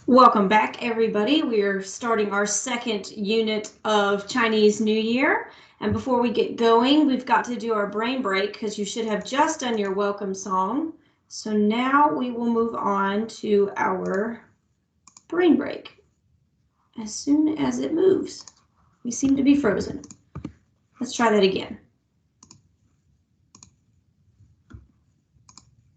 Welcome back, everybody. We are starting our second unit of Chinese New Year. And before we get going, we've got to do our brain break because you should have just done your welcome song. So now we will move on to our brain break as soon as it moves. We seem to be frozen. Let's try that again.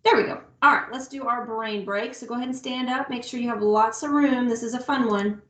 There we go. All right, let's do our brain break. So go ahead and stand up. Make sure you have lots of room. This is a fun one.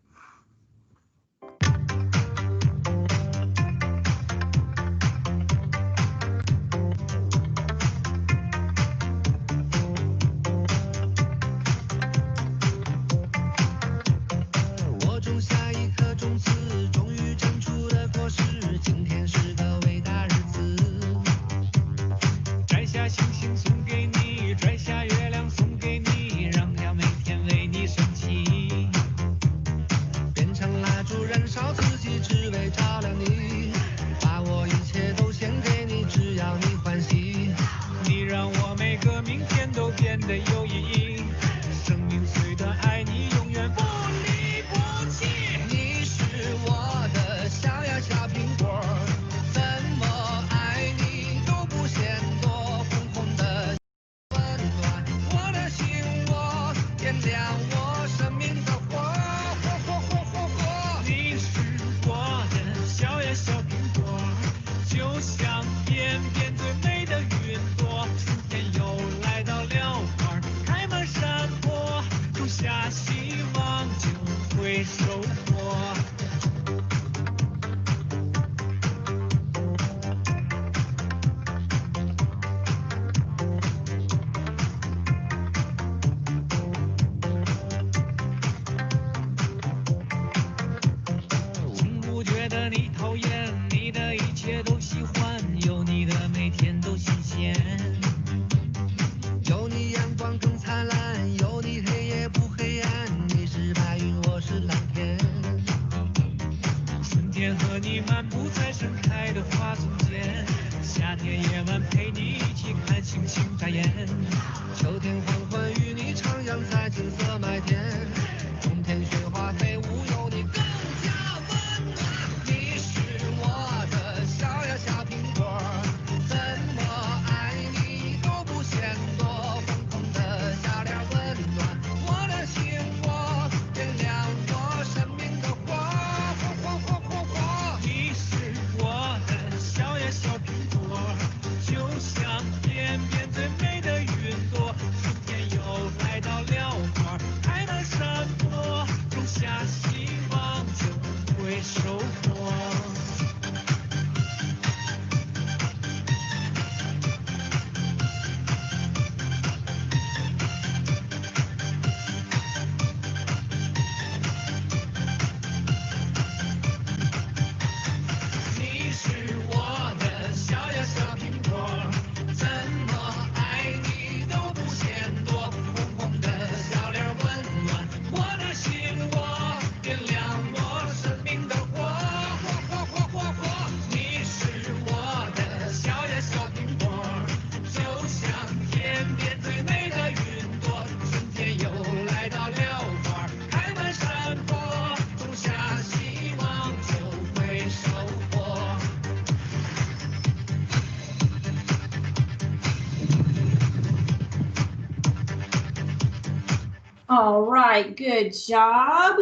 All right, good job.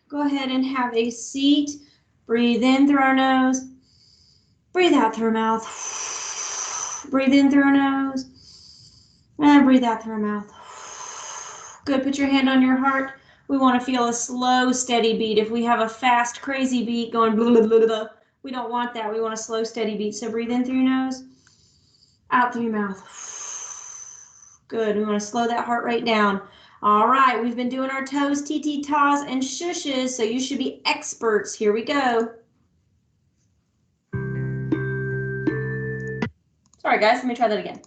Go ahead and have a seat. Breathe in through our nose. Breathe out through our mouth. Breathe in through our nose. And breathe out through our mouth. Good, put your hand on your heart. We want to feel a slow, steady beat. If we have a fast, crazy beat going blah, blah, blah, blah, we don't want that. We want a slow, steady beat. So breathe in through your nose, out through your mouth. Good, we want to slow that heart rate down. All right, we've been doing our toes, tas, and shushes, so you should be experts. Here we go. Sorry, guys, let me try that again.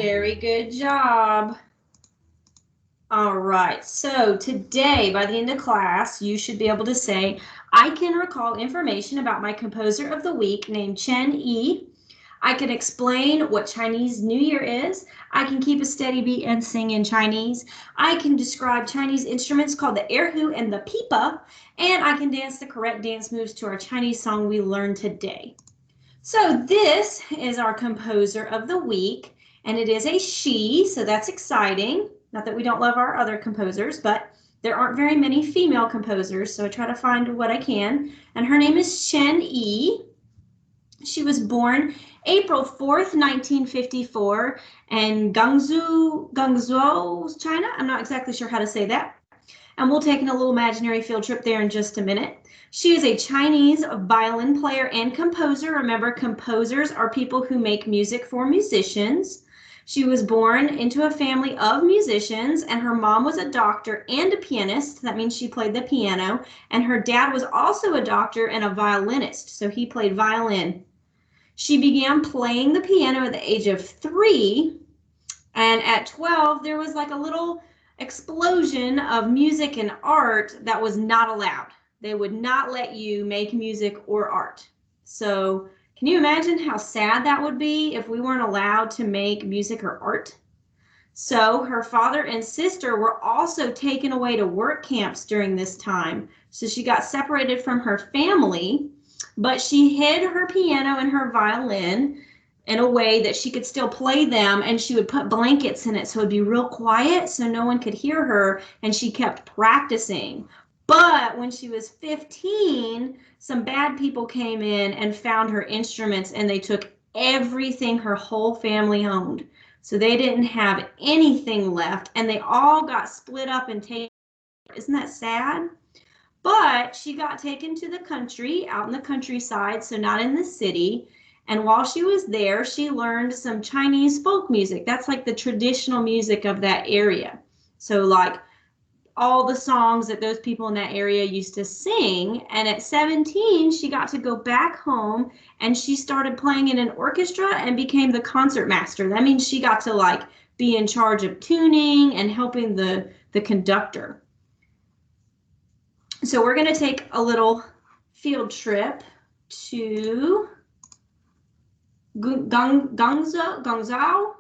Very good job. All right, so today, by the end of class, you should be able to say, I can recall information about my composer of the week named Chen Yi. I can explain what Chinese New Year is. I can keep a steady beat and sing in Chinese. I can describe Chinese instruments called the erhu and the pipa, and I can dance the correct dance moves to our Chinese song we learned today. So this is our composer of the week, and it is a she, so that's exciting. Not that we don't love our other composers, but there aren't very many female composers, so I try to find what I can. And her name is Chen Yi. She was born April 4th, 1954 in Guangzhou, China. I'm not exactly sure how to say that. And we'll take a little imaginary field trip there in just a minute. She is a Chinese violin player and composer. Remember, composers are people who make music for musicians. She was born into a family of musicians, and her mom was a doctor and a pianist. That means she played the piano. And her dad was also a doctor and a violinist, so he played violin. She began playing the piano at the age of 3, and at 12, there was like a little explosion of music and art that was not allowed. They would not let you make music or art. So can you imagine how sad that would be if we weren't allowed to make music or art? So her father and sister were also taken away to work camps during this time. So she got separated from her family, but she hid her piano and her violin in a way that she could still play them, and she would put blankets in it so it'd be real quiet so no one could hear her, and she kept practicing. But when she was 15, some bad people came in and found her instruments, and they took everything her whole family owned. So they didn't have anything left, and they all got split up and taken. Isn't that sad? But she got taken to the country, out in the countryside, so not in the city. And while she was there, she learned some Chinese folk music. That's like the traditional music of that area. So like all the songs that those people in that area used to sing. And at 17, she got to go back home, and she started playing in an orchestra and became the concert master. That means she got to like be in charge of tuning and helping the conductor. So we're going to take a little field trip to Guangzhou,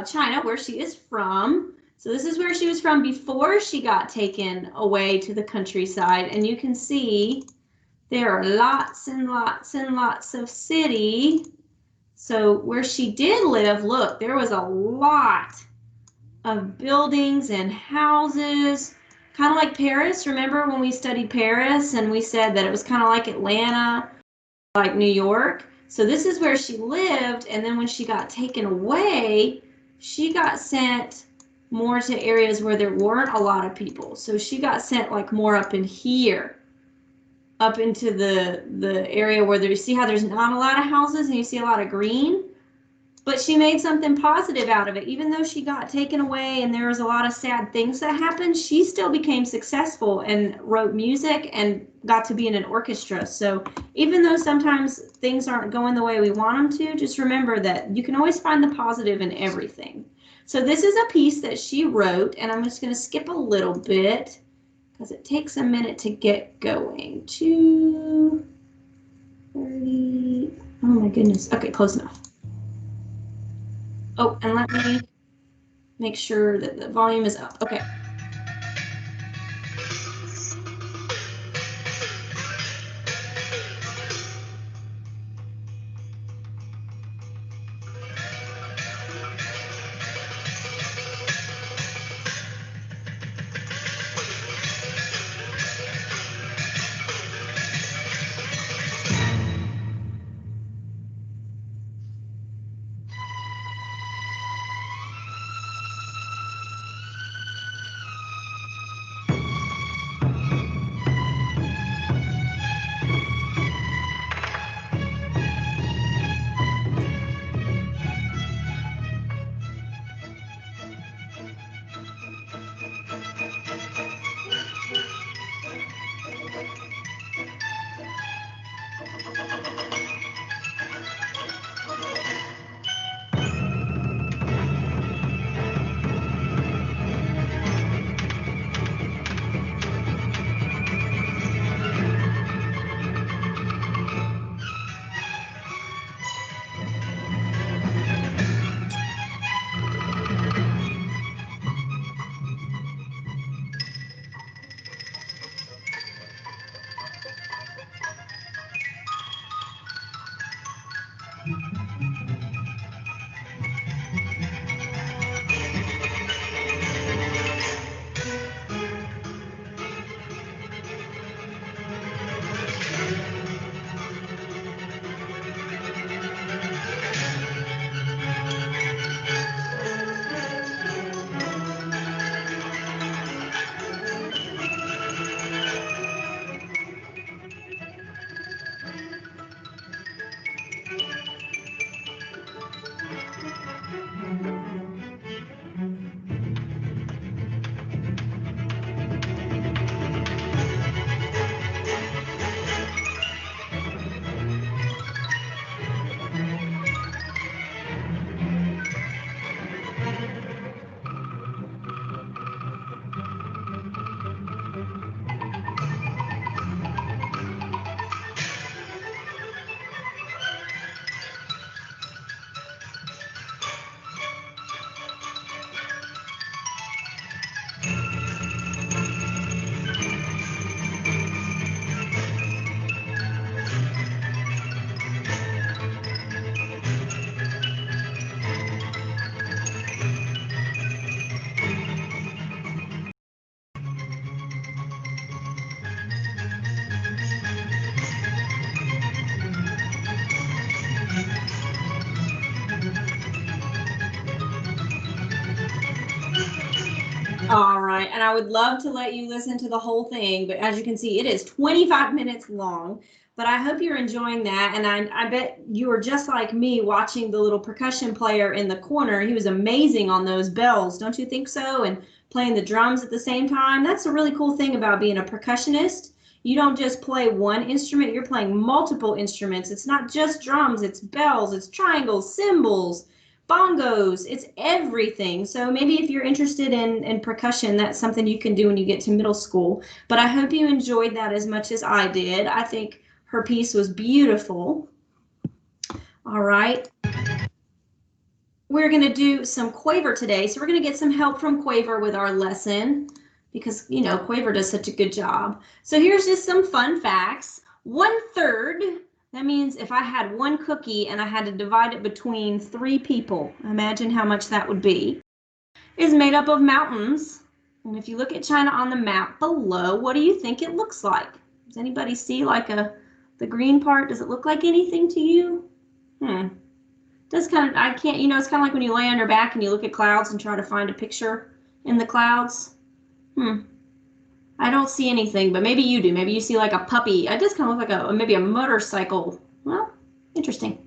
China, where she is from. So this is where she was from before she got taken away to the countryside. And you can see there are lots and lots and lots of city. So where she did live, look, there was a lot of buildings and houses, kind of like Paris. Remember when we studied Paris and we said that it was kind of like Atlanta, like New York? So this is where she lived, and then when she got taken away, she got sent more to areas where there weren't a lot of people. So she got sent like more up in here, up into the area where you see how there's not a lot of houses and you see a lot of green. But she made something positive out of it. Even though she got taken away and there was a lot of sad things that happened, she still became successful and wrote music and got to be in an orchestra. So even though sometimes things aren't going the way we want them to, just remember that you can always find the positive in everything. So this is a piece that she wrote, and I'm just going to skip a little bit because it takes a minute to get going. 2:30. Oh my goodness. Okay, close enough. Oh, and let me make sure that the volume is up. Okay. All right, and I would love to let you listen to the whole thing, but as you can see, it is 25 minutes long. But I hope you're enjoying that, and I bet you were just like me watching the little percussion player in the corner. He was amazing on those bells, don't you think so? And playing the drums at the same time. That's a really cool thing about being a percussionist. You don't just play one instrument, you're playing multiple instruments. It's not just drums, it's bells, it's triangles, cymbals, bongos, it's everything. So maybe if you're interested in percussion, that's something you can do when you get to middle school. But I hope you enjoyed that as much as I did. I think her piece was beautiful. All right. We're going to do some quaver today. So we're going to get some help from quaver with our lesson because, you know, quaver does such a good job. So here's just some fun facts. 1/3, that means if I had one cookie and I had to divide it between 3 people, imagine how much that would be, is made up of mountains. And if you look at China on the map below, what do you think it looks like? Does anybody see like the green part? Does it look like anything to you? Does kind of, I can't, you know, it's kind of like when you lay on your back and you look at clouds and try to find a picture in the clouds. I don't see anything, but maybe you do. Maybe you see like a puppy. It does kind of look like maybe a motorcycle. Well, interesting.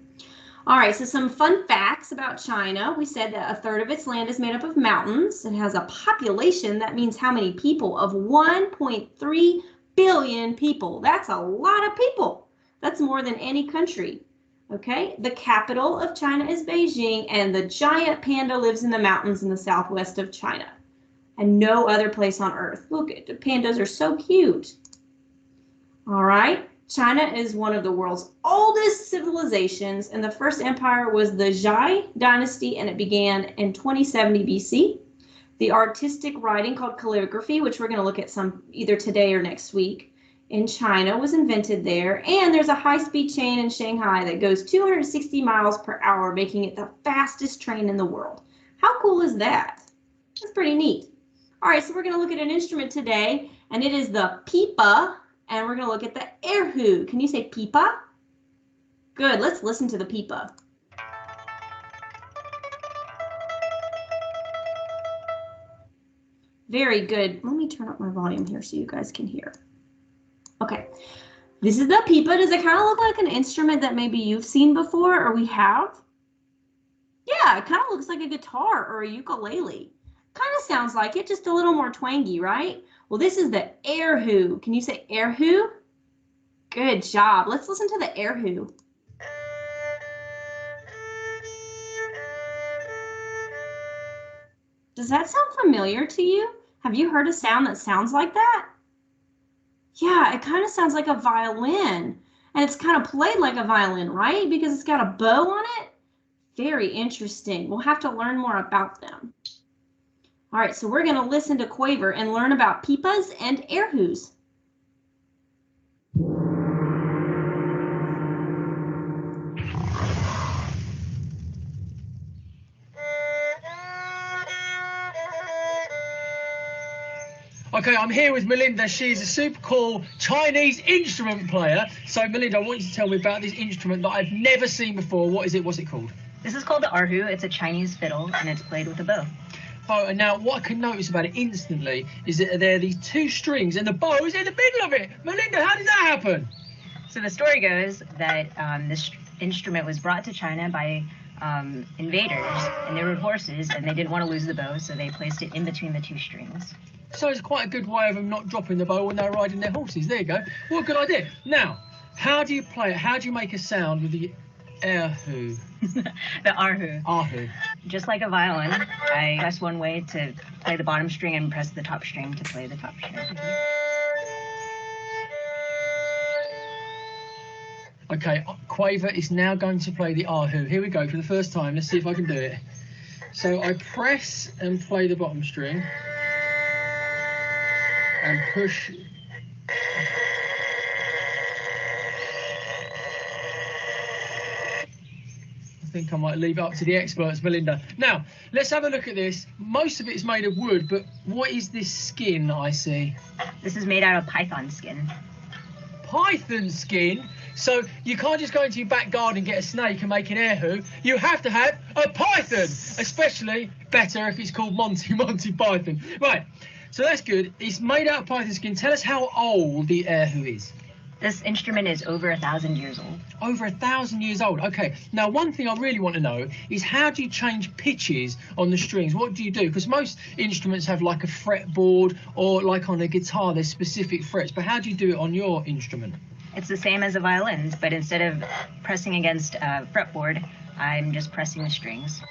All right, so some fun facts about China. We said that 1/3 of its land is made up of mountains. It has a population, that means how many people, of 1.3 billion people. That's a lot of people. That's more than any country. Okay, the capital of China is Beijing, and the giant panda lives in the mountains in the southwest of China. And no other place on earth. Look, the pandas are so cute. All right, China is one of the world's oldest civilizations, and the first empire was the Zhai dynasty, and it began in 2070 BC. The artistic writing called calligraphy, which we're going to look at some either today or next week, in China was invented there, and there's a high-speed train in Shanghai that goes 260 miles per hour, making it the fastest train in the world. How cool is that? That's pretty neat. All right, so we're going to look at an instrument today, and it is the pipa, and we're going to look at the erhu. Can you say pipa? Good, let's listen to the pipa. Very good. Let me turn up my volume here so you guys can hear. Okay, this is the pipa. Does it kind of look like an instrument that maybe you've seen before or we have? Yeah, it kind of looks like a guitar or a ukulele. Kind of sounds like it, just a little more twangy, right? Well, this is the erhu. Can you say erhu? Good job. Let's listen to the erhu. Does that sound familiar to you? Have you heard a sound that sounds like that? Yeah, it kind of sounds like a violin. And it's kind of played like a violin, right? Because it's got a bow on it. Very interesting. We'll have to learn more about them. All right, so we're going to listen to quaver and learn about pipas and erhus. Okay, I'm here with Melinda. She's a super cool Chinese instrument player. So Melinda, I want you to tell me about this instrument that I've never seen before. What is it? What's it called? This is called the erhu. It's a Chinese fiddle, and it's played with a bow. Oh, and now what I can notice about it instantly is that there are these 2 strings and the bow is in the middle of it. Melinda, how did that happen? So the story goes that this instrument was brought to China by invaders, and they rode horses, and they didn't want to lose the bow, so they placed it in between the 2 strings. So it's quite a good way of them not dropping the bow when they're riding their horses. There you go. What a good idea. Now, how do you play it? How do you make a sound with the erhu? The erhu. Erhu. Just like a violin, I press one way to play the bottom string and press the top string to play the top string. Okay, Quaver is now going to play the erhu. Here we go for the first time. Let's see if I can do it. So I press and play the bottom string and push. I think I might leave it up to the experts, Melinda. Now, let's have a look at this. Most of it is made of wood, but what is this skin I see? This is made out of python skin. python skin. So you can't just go into your back garden and get a snake and make an air hoo. You have to have a python, especially better if it's called Monty Python. Right, so that's good. It's made out of python skin. Tell us how old the air hoo is. This instrument is over 1,000 years old. Over 1,000 years old. Okay. Now, one thing I really want to know is how do you change pitches on the strings? What do you do? Because most instruments have like a fretboard, or like on a guitar, there's specific frets. But how do you do it on your instrument? It's the same as the violins, but instead of pressing against a fretboard, I'm just pressing the strings.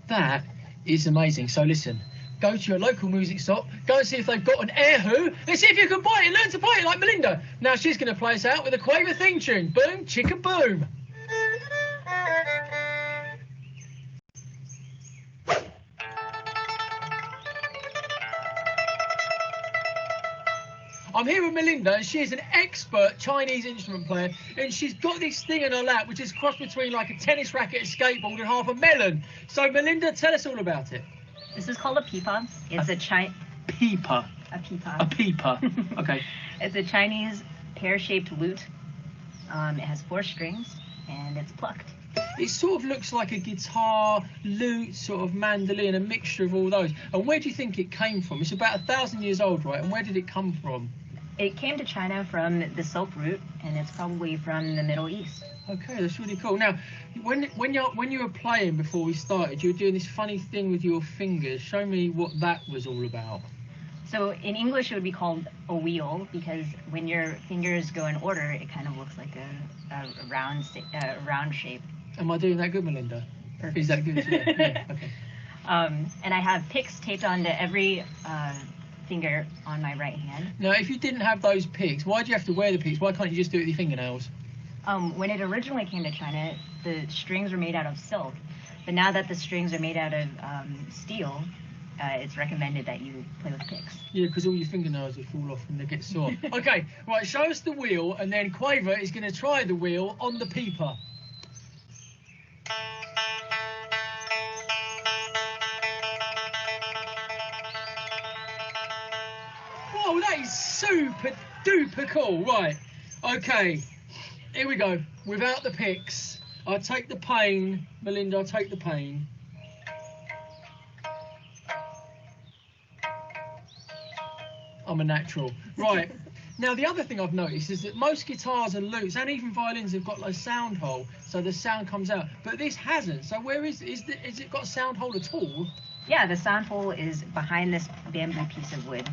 That is amazing. So listen. Go to your local music shop, go and see if they've got an air hoo, and see if you can buy it, learn to play it like Melinda. Now she's going to play us out with a quaver theme tune. Boom, chicka boom. I'm here with Melinda, and she is an expert Chinese instrument player, and she's got this thing in her lap which is crossed between like a tennis racket, a skateboard, and half a melon. So Melinda, tell us all about it. This is called a pipa. It's a Peeper. A pipa. A peeper. Okay. It's a Chinese pear-shaped lute. It has 4 strings and it's plucked. It sort of looks like a guitar, lute, sort of mandolin, a mixture of all those. And where do you think it came from? It's about 1,000 years old, right? And where did it come from? It came to China from the Silk Route, and it's probably from the Middle East. Okay, that's really cool. Now, when you were playing before we started, you were doing this funny thing with your fingers. Show me what that was all about. So in English, it would be called a wheel, because when your fingers go in order, it kind of looks like a round shape. Am I doing that good, Melinda? Perfect. Is that good? Yeah, okay. And I have picks taped onto every finger on my right hand. Now, if you didn't have those picks, why do you have to wear the picks? Why can't you just do it with your fingernails? When it originally came to China, the strings were made out of silk, but now that the strings are made out of steel, it's recommended that you play with picks. Yeah, because all your fingernails will fall off and they get sore. Okay, right, show us the wheel, and then Quaver is going to try the wheel on the peeper. Whoa, that is super duper cool. Right, okay, here we go. Without the picks, I'll take the pain. Melinda, I'll take the pain. I'm a natural. Right, now the other thing I've noticed is that most guitars and lutes and even violins have got like a sound hole, so the sound comes out, but this hasn't. So where is it got a sound hole at all? Yeah, the sound hole is behind this bamboo piece of wood.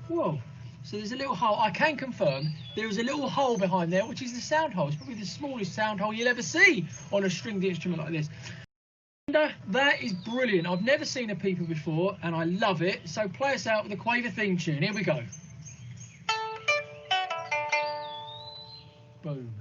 Whoa, so there's a little hole. I can confirm there is a little hole behind there, which is the sound hole. It's probably the smallest sound hole you'll ever see on a stringed instrument like this. That is brilliant. I've never seen a peeper before, and I love it. So play us out with the Quaver theme tune. Here we go. Boom.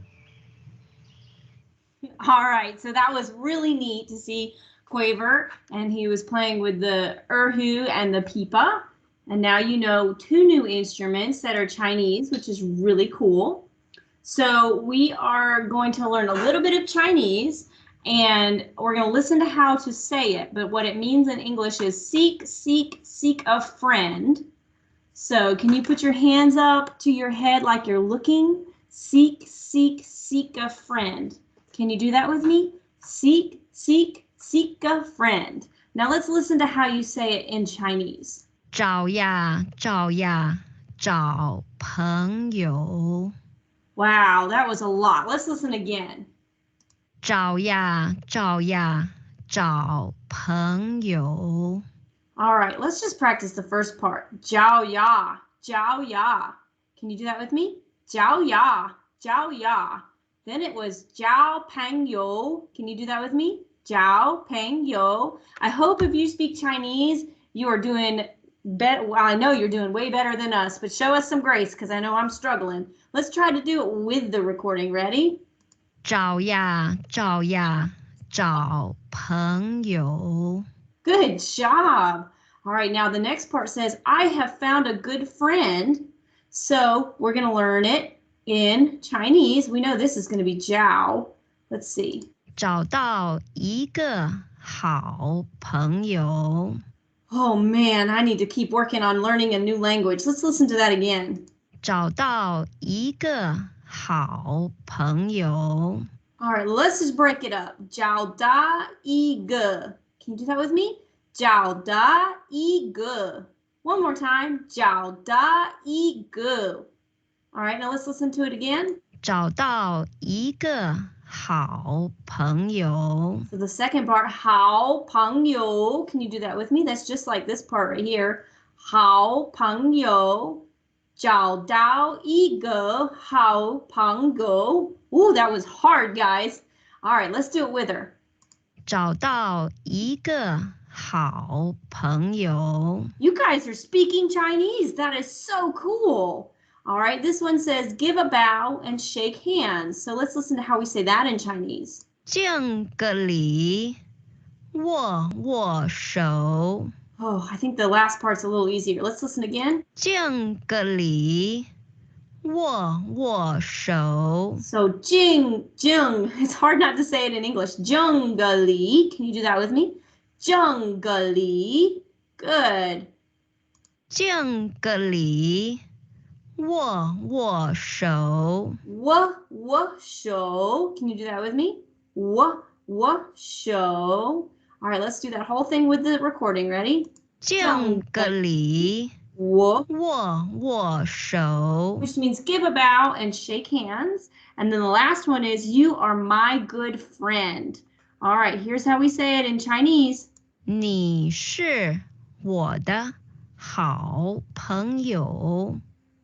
All right, so that was really neat to see Quaver, and he was playing with the erhu and the pipa. And now you know 2 new instruments that are Chinese, which is really cool. So we are going to learn a little bit of Chinese, and we're going to listen to how to say it. But what it means in English is seek, seek, seek a friend. So can you put your hands up to your head like you're looking? Seek, seek, seek a friend. Can you do that with me? Seek, seek, seek a friend. Now let's listen to how you say it in Chinese. 找呀，找呀，找朋友。 Wow, that was a lot. Let's listen again. 找呀，找呀，找朋友。 All right, let's just practice the first part. 找呀，找呀. Can you do that with me? 找呀，找呀. Then it was 交朋友. Can you do that with me? 交朋友. I hope if you speak Chinese, you are doing better. Well, I know you're doing way better than us, but show us some grace because I know I'm struggling. Let's try to do it with the recording. Ready? 找呀，找呀，找朋友。 Good job. All right, now the next part says, I have found a good friend. So we're going to learn it in Chinese. We know this is going to be jiao. Let's see. 找到一个好朋友。Oh man, I need to keep working on learning a new language. Let's listen to that again. 找到一个好朋友。 All right, let's just break it up. 找到一个. Can you do that with me? 找到一个. One more time. 找到一个. All right, now let's listen to it again. 找到一个好朋友。 So the second part, 好朋友. Can you do that with me? That's just like this part right here. 好朋友。找到一个好朋友. Ooh, that was hard, guys. All right, let's do it with her. 找到一个好朋友。 You guys are speaking Chinese. That is so cool. All right, this one says give a bow and shake hands. So let's listen to how we say that in Chinese. 敬个礼，握握手。 Oh, I think the last part's a little easier. Let's listen again. 敬个礼，握握手。 So jing, it's hard not to say it in English. Zhengli. Can you do that with me? Zhengli. Good. 敬个礼，握握手。 Shou. Can you do that with me? Shou. All right, let's do that whole thing with the recording. Ready? 敬个礼， Wo, 握握手。 which means give a bow and shake hands. And then the last one is you are my good friend. All right, here's how we say it in Chinese. 你是我的好朋友。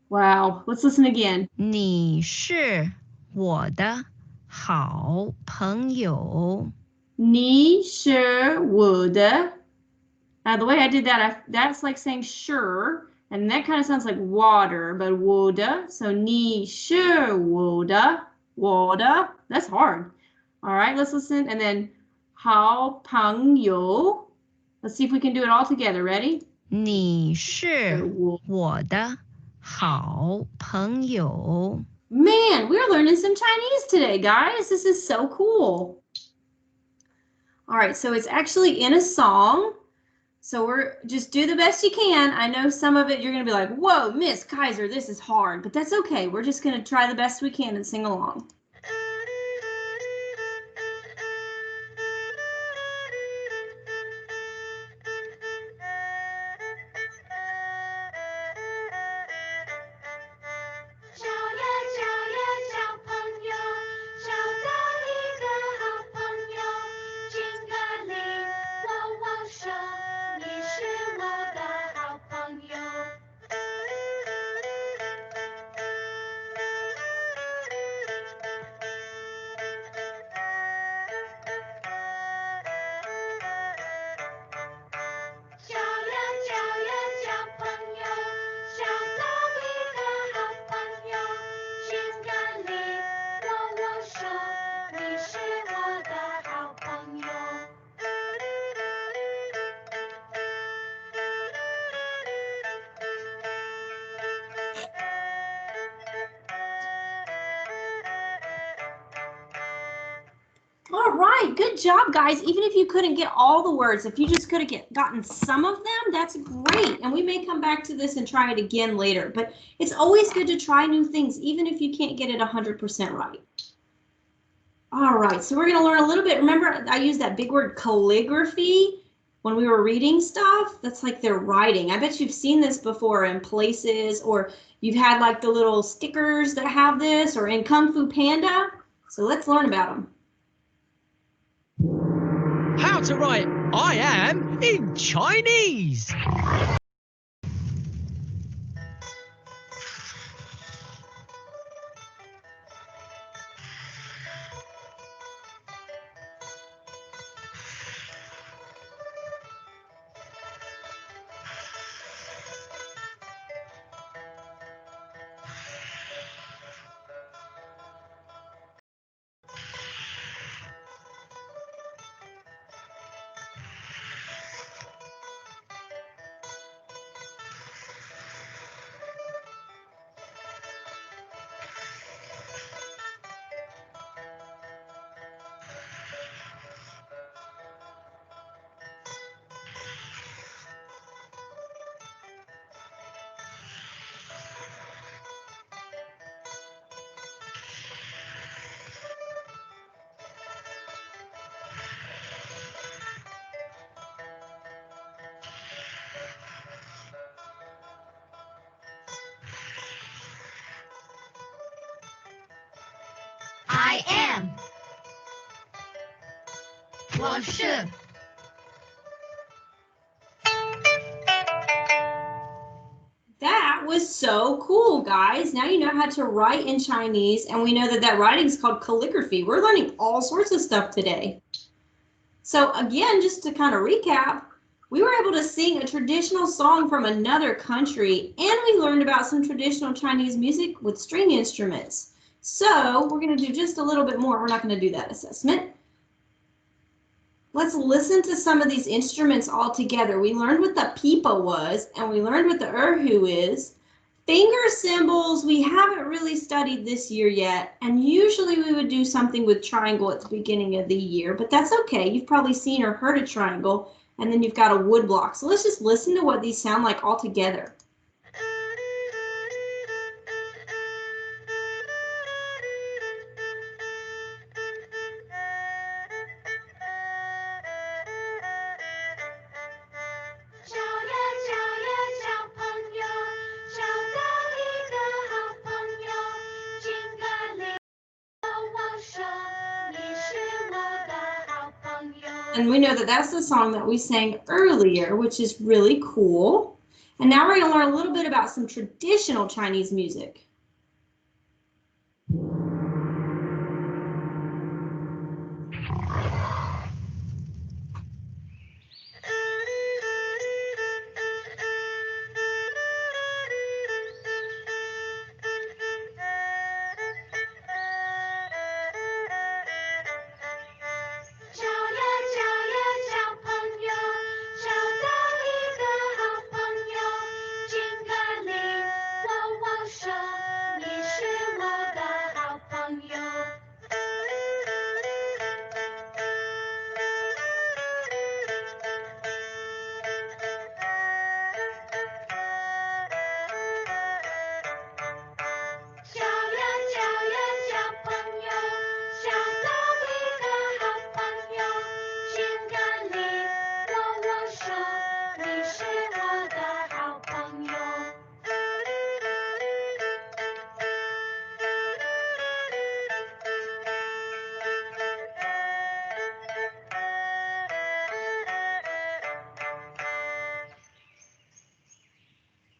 Wow, let's listen again. 你是我的好朋友。 你是我的. Now the way I did that, that's like saying sure, and that kind of sounds like water, but 我的. So 你是我的, that's hard. All right, let's listen. And then 好朋友. Let's see if we can do it all together. Ready? 你是我的好朋友。 Man, we're learning some Chinese today, guys. This is so cool. All right, so it's actually in a song. So we're just do the best you can. I know some of it you're going to be like, whoa, Miss Kaiser, this is hard, but that's okay. We're just going to try the best we can and sing along. 是我的好朋友。All right, good job, guys. Even if you couldn't get all the words, if you just could have gotten some of them, that's great. And we may come back to this and try it again later. But it's always good to try new things, even if you can't get it 100% right. All right, so we're going to learn a little bit. Remember, I used that big word calligraphy when we were reading stuff. That's like they're writing. I bet you've seen this before in places, or you've had like the little stickers that have this, or in Kung Fu Panda. So let's learn about them. How to write I am in Chinese. 我是 That was so cool, guys. Now you know how to write in Chinese, and we know that that writing is called calligraphy. We're learning all sorts of stuff today. So again, just to kind of recap, we were able to sing a traditional song from another country, and we learned about some traditional Chinese music with string instruments. So we're going to do just a little bit more. We're not going to do that assessment. Let's listen to some of these instruments all together. We learned what the pipa was, and we learned what the erhu is. Finger cymbals, we haven't really studied this year yet, and usually we would do something with triangle at the beginning of the year, but that's okay. You've probably seen or heard a triangle, and then you've got a wood block. So let's just listen to what these sound like all together. And we know that that's the song that we sang earlier, which is really cool. And now we're going to learn a little bit about some traditional Chinese music.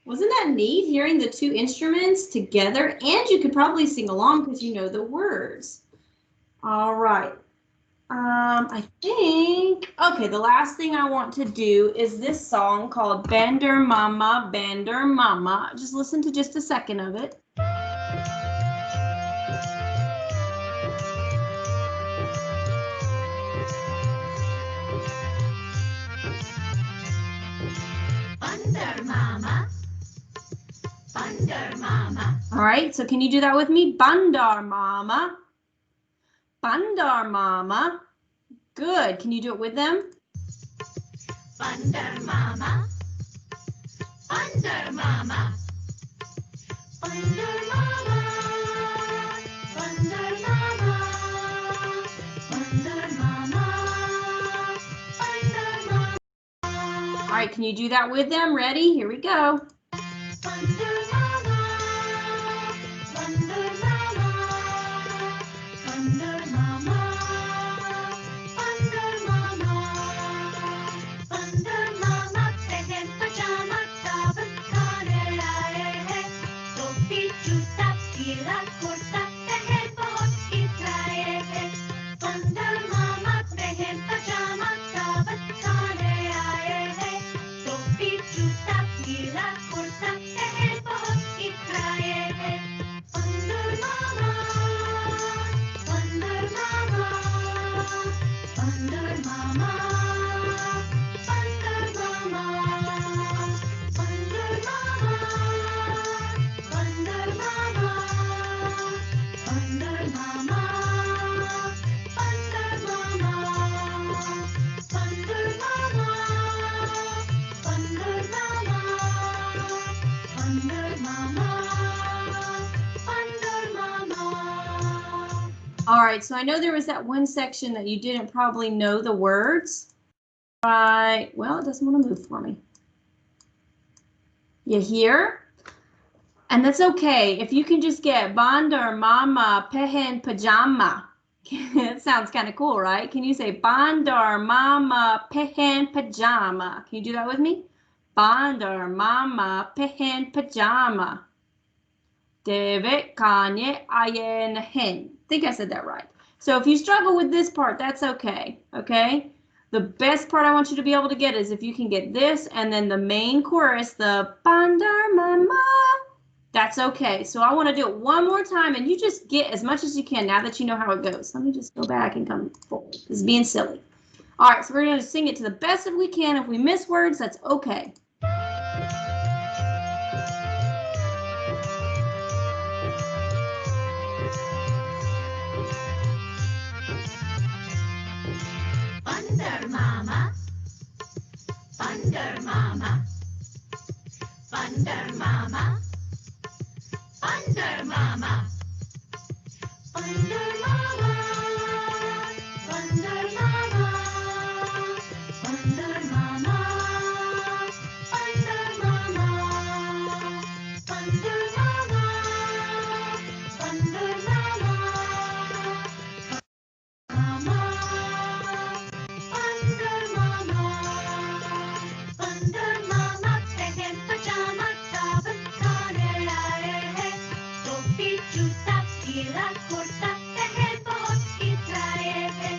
Wasn't that neat, hearing the two instruments together? And you could probably sing along because you know the words. All right. I think, okay, the last thing I want to do is this song called Bander Mama, Bander Mama. Just listen to just a second of it. Bander Mama, Bander Mama. All right, so can you do that with me? Bandar Mama, Bandar Mama. Good, can you do it with them? Bander Mama, Bander Mama, Bander Mama, Bander Mama, Bander Mama, Bander Mama. All right, can you do that with them? Ready? Here we go. Bander Mama, Bander Mama, Bander Mama, Bander Mama, Bander Mama, pehen pajama sabat khane aaye hain, topi juta pila kurta pehe bahut itlaye hain. Bander Mama, pehen pajama sabat khane aaye hain, topi juta pila kurta pehe bahut itlaye hain. Bander Mama, Bander Mama, Bander Mama, Bander Mama, Bander Mama, Bander Mama, Bander Mama, Bander Mama, Bander Mama, Bander Mama, Bander Mama, Bander Mama. All right, so I know there was that one section that you didn't probably know the words. Right, well, it doesn't want to move for me. You hear? And that's okay. If you can just get Bandar Mama Pehen Pajama. It sounds kind of cool, right? Can you say bandar mama pehen pajama? Can you do that with me? Bandar mama pehen pajama. Deve kanye ayen hen. I think I said that right. So if you struggle with this part, that's okay. Okay? The best part I want you to be able to get is if you can get this and then the main chorus, the bandar mama. That's okay. So I want to do it one more time and you just get as much as you can now that you know how it goes. Let me just go back and come forward. This is being silly. All right, so we're going to sing it to the best that we can. If we miss words, that's okay. Bandar mama, bandar mama, bandar mama, bandar mama, bandar mama, bandar mama, bandar mama, bandar mama, bandar mama, bandar mama. Bandar mama pehen pajama sabat khane aaye hain topi juta pila kurta pehe bahut itlaye hain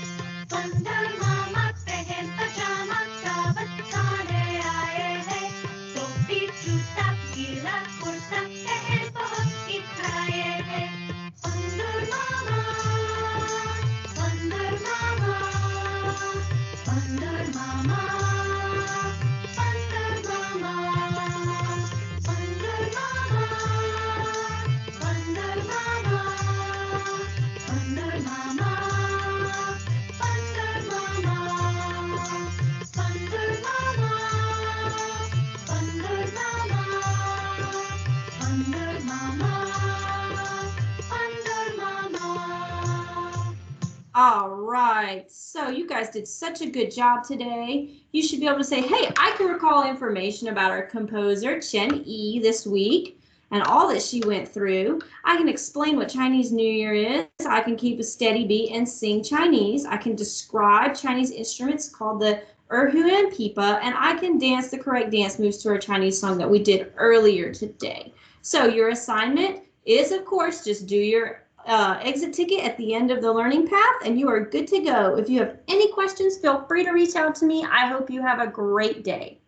Bandar mama pehen pajama sabat khane aaye hain topi juta pila kurta pehe bahut itlaye hain Bandar mama Bandar mama Bandar mama Bandar mama Bandar mama Bandar mama Bandar mama Bandar mama Bandar mama Bandar mama Bandar mama Bandar mama. All right, so you guys did such a good job today. You should be able to say, hey, I can recall information about our composer Chen Yi this week and all that she went through. I can explain what Chinese New Year is. I can keep a steady beat and sing Chinese. I can describe Chinese instruments called the erhu and pipa, and I can dance the correct dance moves to our Chinese song that we did earlier today. So your assignment is, of course, just do your exit ticket at the end of the learning path and you are good to go. If you have any questions, feel free to reach out to me. I hope you have a great day.